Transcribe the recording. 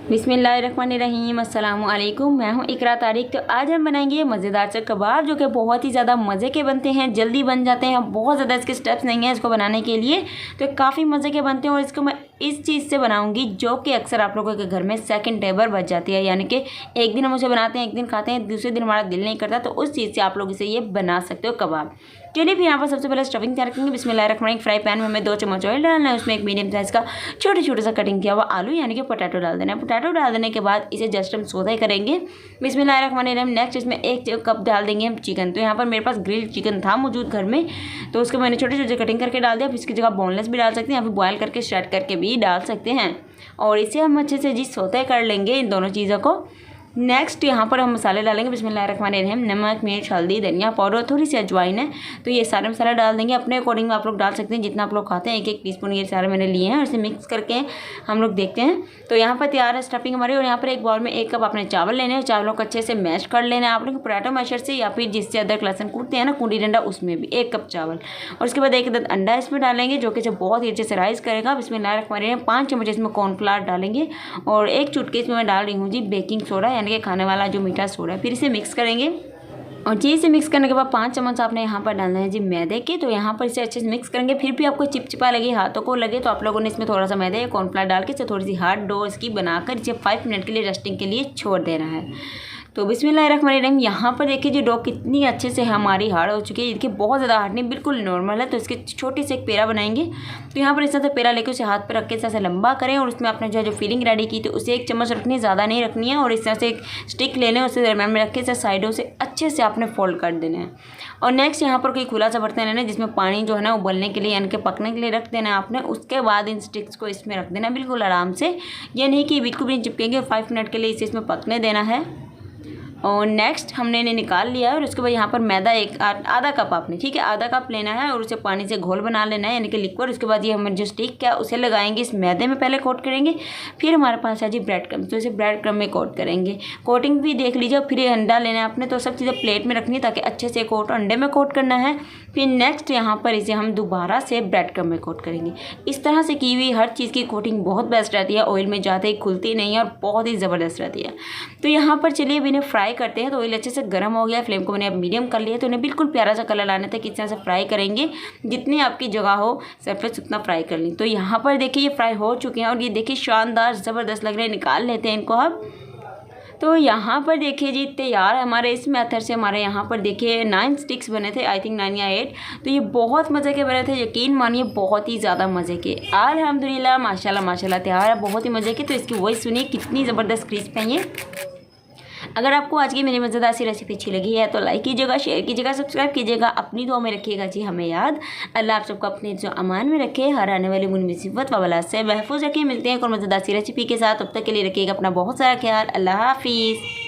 बिस्मिल्लाहिर्रहमानिर्रहीम अस्सलामु अलैकुम। मैं हूं इकरा तारिक। तो आज हम बनाएंगे मज़ेदार से कबाब जो कि बहुत ही ज़्यादा मज़े के बनते हैं, जल्दी बन जाते हैं, बहुत ज़्यादा इसके स्टेप्स नहीं हैं इसको बनाने के लिए, तो काफ़ी मज़े के बनते हैं। और इसको मैं इस चीज़ से बनाऊंगी जो कि अक्सर आप लोगों के घर में सेकंड टेबल बच जाती है, यानी कि एक दिन हम उसे बनाते हैं, एक दिन खाते हैं, दूसरे दिन हमारा दिल नहीं करता, तो उस चीज़ से आप लोग इसे ये बना सकते हो कबाब। चलिए फिर यहाँ पर सबसे पहले स्टफिंग तैयार करेंगे। बिस्मिल्लाहिर्रहमानिर्रहीम। फ्राई पैन में हमें 2 चम्मच ऑयल डालना है, उसमें एक मीडियम साइज़ का छोटे सा कटिंग किया हुआ आलू यानी कि पोटैटो डाल देना है। पोटैटो डाल देने के बाद इसे जस्ट हम सौते करेंगे। बिस्मिल्लाहिर्रहमानिर्रहीम। नेक्स्ट इसमें 1 कप डाल देंगे हम चिकन। तो यहाँ पर मेरे पास ग्रिल्ड चिकन था मौजूद घर में, तो उसको मैंने छोटे कटिंग करके डाल दिया। अब इसकी जगह बोनलेस भी डाल सकते हैं या फिर बॉयल करके स्ट्रेट करके भी डाल सकते हैं। और इसे हम अच्छे से जी सौते कर लेंगे इन दोनों चीज़ों को। नेक्स्ट यहाँ पर हम मसाले डालेंगे। बिस्मिल्लाहिर्रहमानिर्रहीम। नमक, मिर्च, हल्दी, धनिया पाउडर, थोड़ी सी अजवाइन है, तो ये सारे मसाले डाल देंगे। अपने अकॉर्डिंग आप लोग डाल सकते हैं जितना आप लोग खाते हैं। 1 टीस्पून ये सारे मैंने लिए हैं और इसे मिक्स करके हम लोग देखते हैं। तो यहाँ पर तैयार है स्टफिंग हमारी। और यहाँ पर एक बाउल में 1 कप आपने चावल लेने हैं। चावलों को अच्छे से मैश कर लेना है आप लोग पोटैटो मैशर से, या फिर जिससे अदरक लहसुन कूटते हैं ना, कूटी डंडा, उसमें भी 1 कप चावल। और उसके बाद 1 अदद अंडा इसमें डालेंगे जो कि इसे बहुत ही अच्छे से राइस करेगा। बिस्मिल्लाहिर्रहमानिर्रहीम। 5 चम्मच इसमें कॉर्नफ्लावर डालेंगे और 1 चुटकी इसमें मैं डाल रही हूँ जी बेकिंग सोडा यानी कि खाने वाला जो मीठा सोडा। फिर इसे मिक्स करेंगे और जी इसे मिक्स करने के बाद 5 चम्मच आपने यहाँ पर डालना है जी मैदे के। तो यहाँ पर इसे अच्छे से मिक्स करेंगे। फिर भी आपको चिपचिपा लगे, हाथों को लगे, तो आप लोगों ने इसमें थोड़ा सा मैदे या कॉर्नफ्लावर डाल के इसे थोड़ी सी हार्ड डो इसकी बनाकर इसे 5 मिनट के लिए रेस्टिंग के लिए छोड़ देना है। तो बिस्मिल्लाहिर्रहमानिर्रहीम। यहाँ पर देखिए जो डो कितनी अच्छे से हमारी हार्ड हो चुकी है। देखिए बहुत ज़्यादा हार्ड नहीं, बिल्कुल नॉर्मल है। तो इसके छोटे से एक पेड़ा बनाएंगे। तो यहाँ पर इस तरह से पेड़ा लेकर उसे हाथ पर रख के इस तरह से लंबा करें और उसमें आपने जो फिलिंग रेडी की थी उसे 1 चम्मच रखनी, ज़्यादा नहीं रखनी है। और इस तरह से एक स्टिक लेने उसे दरम्यान में रख के इसे साइडों से अच्छे से आपने फोल्ड कर देना है। और नेक्स्ट यहाँ पर कोई खुला सा बर्तन लेना है जिसमें पानी जो है ना उबलने के लिए यानी कि पकने के लिए रख देना है आपने। उसके बाद इन स्टिक्स को इसमें रख देना बिल्कुल आराम से, ये नहीं कि बिल्कुल भी नहीं चिपकेंगे। 5 मिनट के लिए इसे इसमें पकने देना है। और नेक्स्ट हमने इन्हें निकाल लिया है। और उसके बाद यहाँ पर मैदा आधा कप आपने, ठीक है, आधा कप लेना है और उसे पानी से घोल बना लेना है यानी कि लिक्विड। उसके बाद ये हमारे जो स्टिक क्या उसे लगाएंगे, इस मैदे में पहले कोट करेंगे। फिर हमारे पास है जी ब्रेड क्रम्ब, तो इसे ब्रेड क्रम्ब में कोट करेंगे। कोटिंग भी देख लीजिए। फिर ये अंडा लेना है आपने, तो सब चीज़ें प्लेट में रखनी है ताकि अच्छे से कोट अंडे में कोट करना है। फिर नेक्स्ट यहाँ पर इसे हम दोबारा से ब्रेड क्रम्ब में कोट करेंगे। इस तरह से की हुई हर चीज़ की कोटिंग बहुत बेस्ट रहती है, ऑयल में जाते ही खुलती नहीं है और बहुत ही ज़बरदस्त रहती है। तो यहाँ पर चलिए अब इन्हें फ्राई करते हैं। तो ऑयल अच्छे से गर्म हो गया, फ्लेम को मैंने अब मीडियम कर लिया। तो इन्हें बिल्कुल प्यारा सा कलर लाने तक इस तरह से फ्राई करेंगे, जितनी आपकी जगह हो सरफेस उतना फ्राई कर ली। तो यहाँ पर देखिए ये फ्राई हो चुके हैं और ये देखिए शानदार ज़बरदस्त लग रहे हैं। निकाल लेते हैं इनको अब। तो यहाँ पर देखिए जी तैयार हमारे इस मेथड से हमारे यहाँ पर देखिए 9 स्टिक्स बने थे, आई थिंक 9 या 8। तो ये बहुत मज़े के बने थे, यकीन मानिए बहुत ही ज़्यादा मज़े के। अल्हम्दुलिल्लाह माशाल्लाह तैयार है, बहुत ही मज़े के। तो इसकी वॉइस सुनिए कितनी ज़बरदस्त क्रिस्प है ये। अगर आपको आज की मेरी मज़ेदार सी रेसिपी अच्छी लगी है तो लाइक कीजिएगा, शेयर कीजिएगा, सब्सक्राइब कीजिएगा। अपनी दुआ में रखिएगा जी हमें याद। अल्लाह आप सबको अपने जो अमान में रखे, हर आने वाली मुसीबत व बला से महफूज रखिए। मिलते हैं और मज़ेदार सी रेसिपी के साथ, तब तक के लिए रखिएगा अपना बहुत सारा ख्याल। अल्लाह हाफिज़।